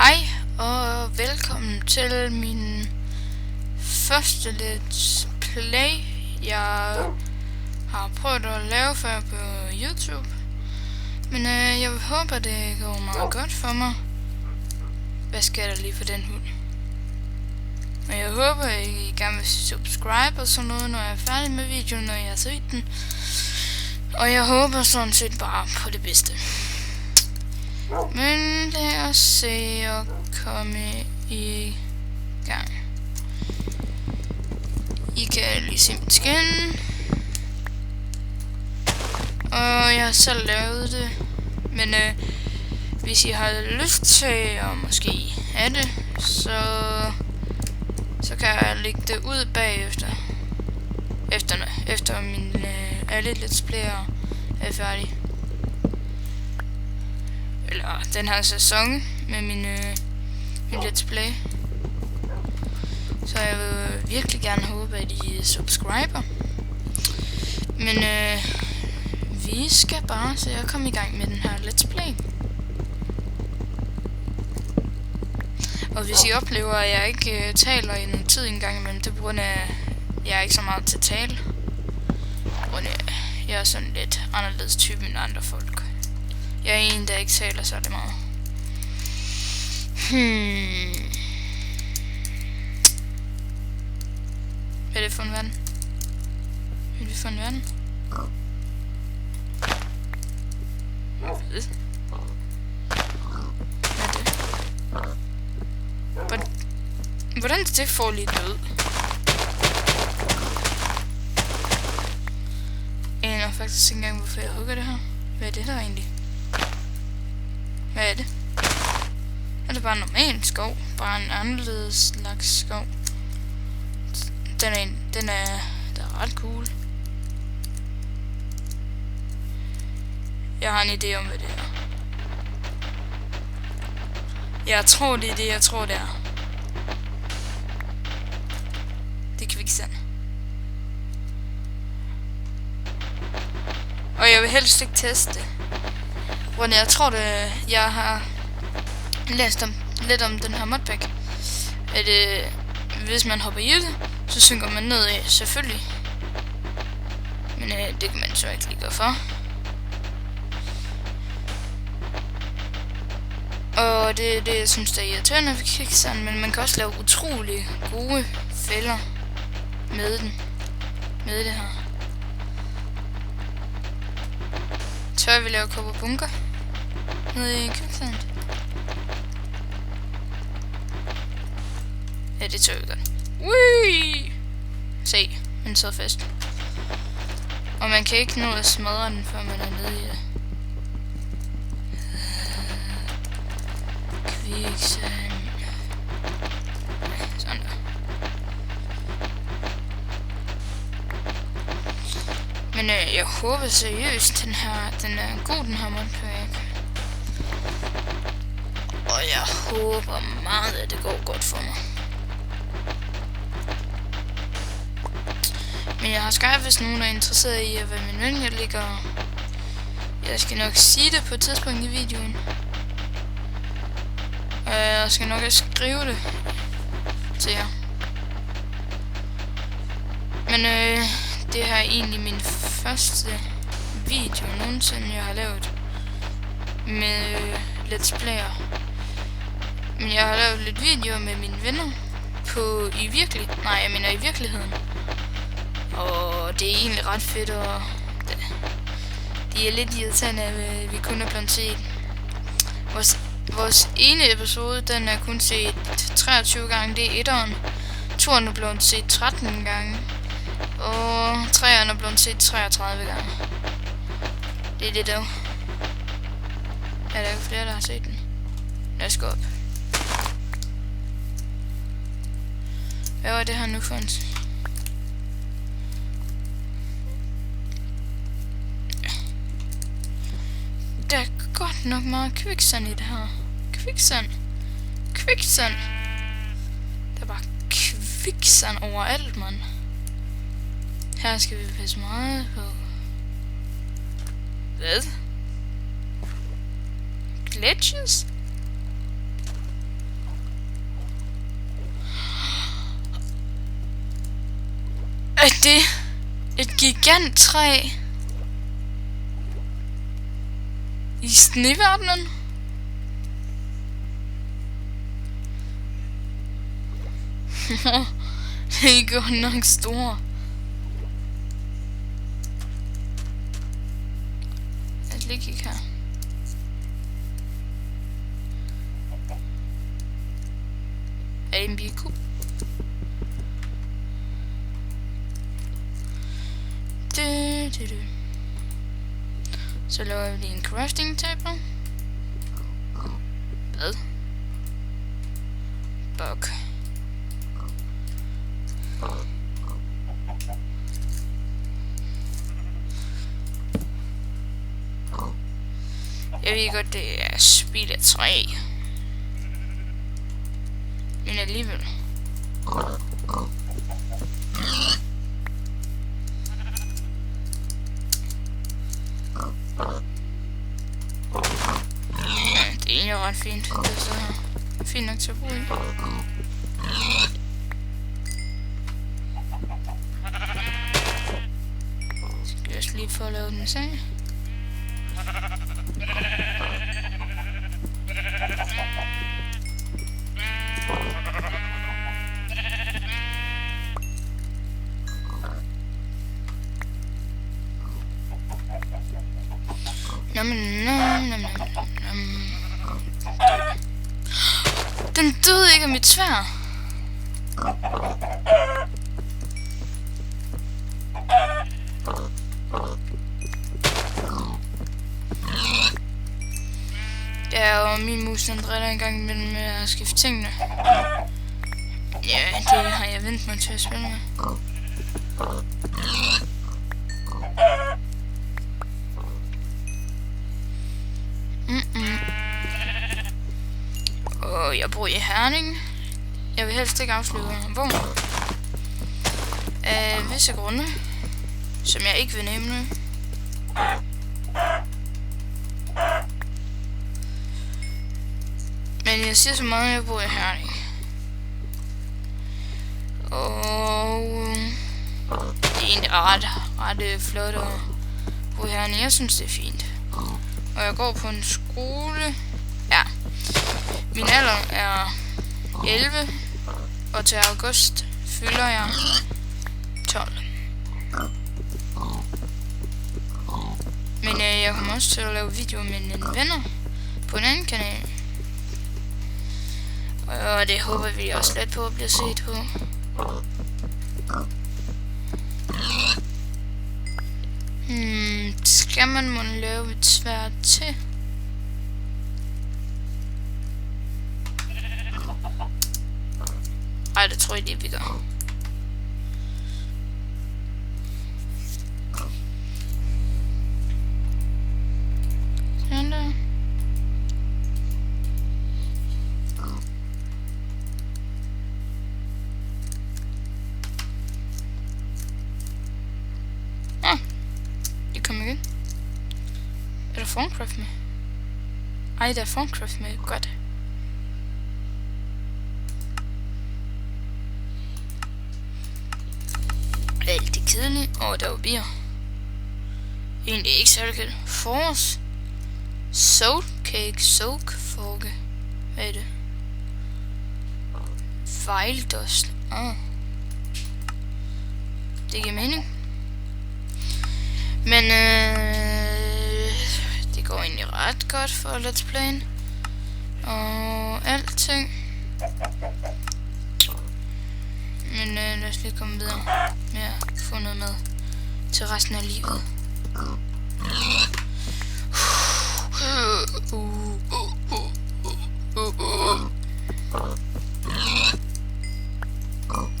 Hej og velkommen til min første let's play, jeg har prøvet at lave før på YouTube. Men jeg håber det går meget godt for mig. Hvad sker der lige for den hund? Men jeg håber I gerne vil subscribe og sådan noget, når jeg er færdig med videoen, når jeg har set den. Og jeg håber sådan set bare på det bedste. Men lad os se og komme i gang. I kan lige se mit skin. Og jeg har selv lavet det. Men hvis I har lyst til at måske have det, så kan jeg lægge det ud bagefter. Efter min alle let's player er færdig. Eller den her sæson med min let's play. Så jeg vil virkelig gerne håbe, at I subscriber. Men vi skal bare se at komme i gang med den her let's play. Og hvis I oplever, at jeg ikke taler i noget tid engang imellem, det er på grund af, jeg er ikke så meget til at tale. På grund af, jeg er sådan lidt anderledes type end andre folk. Jeg er en, der ikke taler særlig meget. Hvad er det for en vand? Hvad er det for en vand? Hvad er det? Hvordan er det får lige død? Jeg aner faktisk ikke engang, hvorfor jeg hugger det her. Hvad er det der egentlig? Hvad er det? Er det bare en normal skov? Bare en anderledes slags skov? Den er ret cool. Jeg har en idé om, hvad det er. Jeg tror, det er det, jeg tror, det er. Det er kviksand. Og jeg vil helst ikke teste det. Hvordan jeg tror det, jeg har læst lidt om den her modpack. At hvis man hopper i det, så synker man ned af, selvfølgelig. Men det kan man så ikke lige gøre for. Og det er det, jeg synes, der er irriterende ved kviksand, men man kan også lave utrolig gode fælder med den. Med det her. Tør vi lave kobberbunker nede i kviksand? Ja, det tør vi godt. Whee! Se, den sidder fast. Og man kan ikke nå at smadre den, før man er nede i det. Kviksand. Sådan der. Men jeg håber seriøst, den er god, den her modpack. Og jeg håber meget, at det går godt for mig. Men jeg har Skype, hvis nogen er interesseret i, hvad min ven jeg ligger. Jeg skal nok sige det på et tidspunkt i videoen. Og jeg skal nok også skrive det til jer. Men det her er egentlig min første video nogensinde, jeg har lavet med let's player. Men jeg har lavet lidt videoer med mine venner i virkeligheden. Og det er egentlig ret fedt, og det er lidt irriterende, at vi kun er blevet set. Vores ene episode, den er kun set 23 gange, det er etteren. Toren er blevet set 13 gange. Og treeren er blevet set 33 gange. Det er det dog. Er der ikke flere, der har set den? Lad os gå op. Hvad var det her nu for en... Der er godt nok meget kviksand i det her. Kviksand. Der er bare kviksand overalt, mand. Her skal vi passe meget på. Hvad? Glitches? det er et giganttræ i sneverdenen. Det er godt nok store. Jeg lige kigge her. Er det en biku? Så laver vi lige en crafting table. Hvad? Bug. Jeg ved godt, det er spild af træ. Men alligevel. Ja, det er egentlig ret fint. Det er så fint nok til at bruge i. Skal jeg også lige få lavet den sag. Den døde ikke af mit sværd. Ja, og min mus den driller en gang imellem med at skifte tingene. Ja, det har jeg vendt mig til at spille med. Og jeg bor i Herning. Jeg vil helst ikke afsløre hvor. Af visse grunde, som jeg ikke vil nævne. Men jeg siger så meget, at jeg bor i Herning. Og det er egentlig ret flot at bo i Herning. Jeg synes, det er fint. Og jeg går på en skole. Ja. Min alder er 11. Og til august fylder jeg 12. Men jeg kommer også til at lave videoer med mine venner på en anden kanal. Og det håber vi også lidt på at blive set på. Skal man må lave et sværd til? Ej, det tror jeg lige, vi gør. Sådan der. Det kommer igen. Er der Formcraft med? Ej, der er Formcraft med. Godt. Alt det kedelige. Og der var bier. Egentlig ikke særlig kedeligt. Force. Soak cake. Soak forke. Hvad er det? Fejldust. Det giver mening. Men det går egentlig ret godt for Let's Play. Og alting. Men lad os lige komme videre med at få noget med til resten af livet.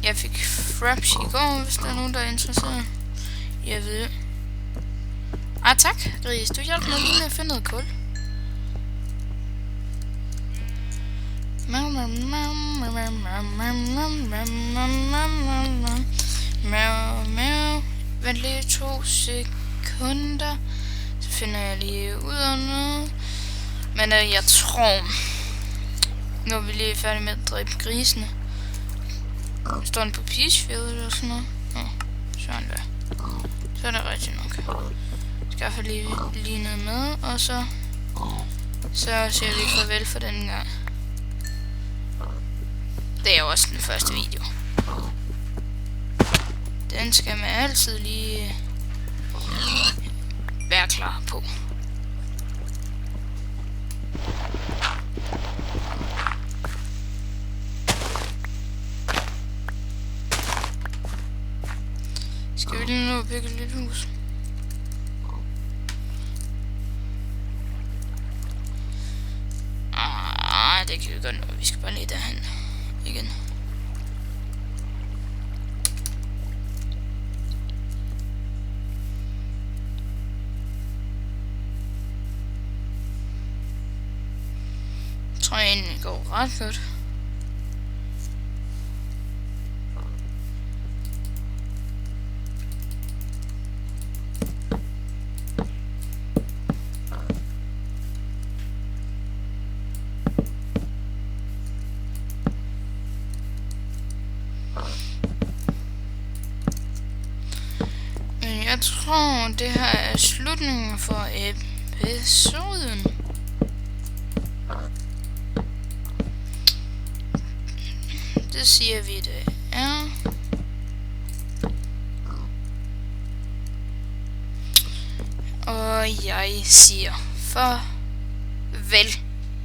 Jeg fik fraps i går, hvis der er nogen, der er interesseret. Jeg ved det. Tak, Ries. Du hjalp mig lige med at finde noget kul. Vent lige 2 sekunder. Så finder jeg lige ud af noget. Men jeg tror, nu er vi lige færdige med at dræbe grisene. Står den på Peachfield eller sådan noget? Sådan der. Så er det rigtigt nok. Skaffer lige noget med, og så siger vi farvel for den gang. Det er også den første video. Den skal man altid lige være klar på. Skal vi lige nå at bygge et lille hus? Det kan vi godt nå. Vi skal bare lige derhen igen. Jeg tror egentlig det går ret godt. Jeg tror, det her er slutningen for episoden. Det siger vi, det er. Og jeg siger farvel.